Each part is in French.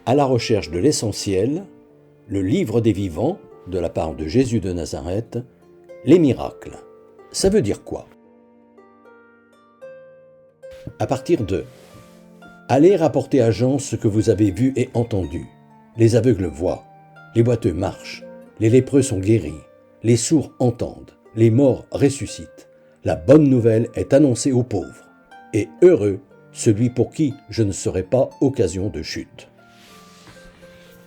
À la recherche de l'essentiel, le livre des vivants, de la part de Jésus de Nazareth, les miracles. Ça veut dire quoi? À partir de allez rapporter à Jean ce que vous avez vu et entendu. Les aveugles voient, les boiteux marchent, les lépreux sont guéris, les sourds entendent, les morts ressuscitent. La bonne nouvelle est annoncée aux pauvres. Et heureux celui pour qui je ne serai pas occasion de chute.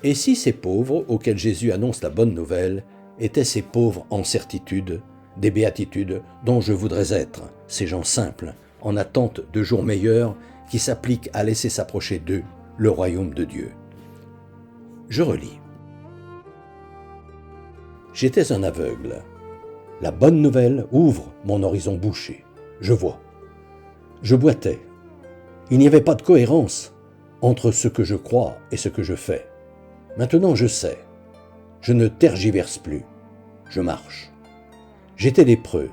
Et si ces pauvres auxquels Jésus annonce la bonne nouvelle étaient ces pauvres en certitude, des béatitudes dont je voudrais être, ces gens simples, en attente de jours meilleurs, qui s'appliquent à laisser s'approcher d'eux le royaume de Dieu. Je relis. J'étais un aveugle. La bonne nouvelle ouvre mon horizon bouché. Je vois. Je boitais. Il n'y avait pas de cohérence entre ce que je crois et ce que je fais. Maintenant je sais. Je ne tergiverse plus. Je marche. J'étais lépreux,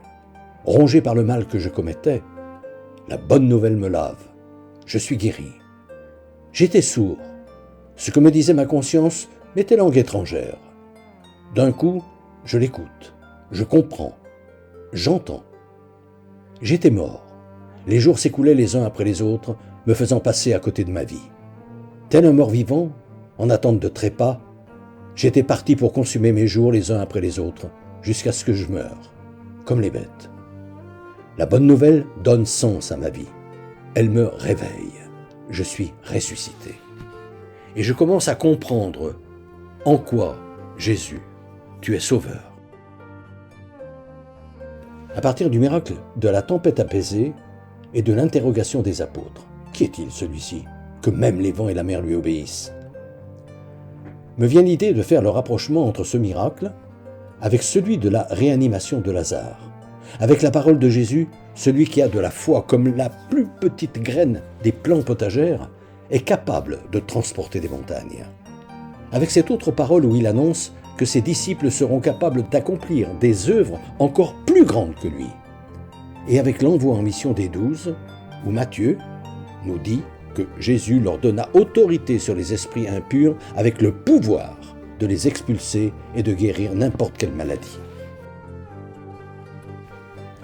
rongé par le mal que je commettais. La bonne nouvelle me lave. Je suis guéri. J'étais sourd. Ce que me disait ma conscience m'était langue étrangère. D'un coup, je l'écoute. Je comprends. J'entends. J'étais mort. Les jours s'écoulaient les uns après les autres, me faisant passer à côté de ma vie. Tel un mort-vivant, en attente de trépas, j'étais parti pour consumer mes jours les uns après les autres, jusqu'à ce que je meure, comme les bêtes. La bonne nouvelle donne sens à ma vie. Elle me réveille. Je suis ressuscité. Et je commence à comprendre en quoi, Jésus, tu es sauveur. À partir du miracle de la tempête apaisée et de l'interrogation des apôtres, qui est-il celui-ci, que même les vents et la mer lui obéissent? Me vient l'idée de faire le rapprochement entre ce miracle avec celui de la réanimation de Lazare, avec la parole de Jésus, celui qui a de la foi comme la plus petite graine des plantes potagères est capable de transporter des montagnes. Avec cette autre parole où il annonce que ses disciples seront capables d'accomplir des œuvres encore plus grandes que lui. Et avec l'envoi en mission des 12, où Matthieu nous dit que Jésus leur donna autorité sur les esprits impurs avec le pouvoir de les expulser et de guérir n'importe quelle maladie.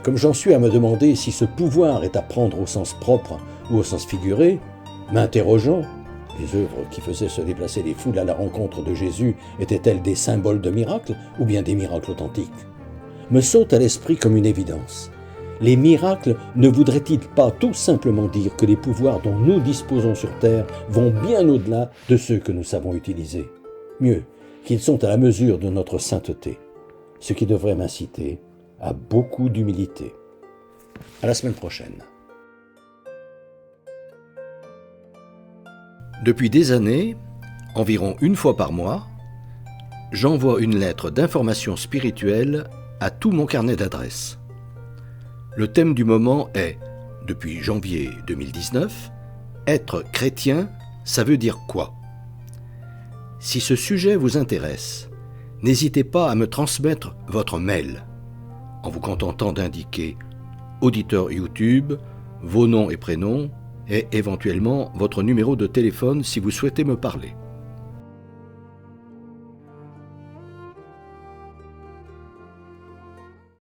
Comme j'en suis à me demander si ce pouvoir est à prendre au sens propre ou au sens figuré, m'interrogeant, les œuvres qui faisaient se déplacer les foules à la rencontre de Jésus étaient-elles des symboles de miracles ou bien des miracles authentiques? Me saute à l'esprit comme une évidence. Les miracles ne voudraient-ils pas tout simplement dire que les pouvoirs dont nous disposons sur terre vont bien au-delà de ceux que nous savons utiliser? Mieux, qu'ils sont à la mesure de notre sainteté, ce qui devrait m'inciter à beaucoup d'humilité. À la semaine prochaine. Depuis des années, environ une fois par mois, j'envoie une lettre d'information spirituelle à tout mon carnet d'adresses. Le thème du moment est, depuis janvier 2019, être chrétien, ça veut dire quoi? Si ce sujet vous intéresse, n'hésitez pas à me transmettre votre mail, en vous contentant d'indiquer auditeur YouTube, vos noms et prénoms, et éventuellement votre numéro de téléphone si vous souhaitez me parler.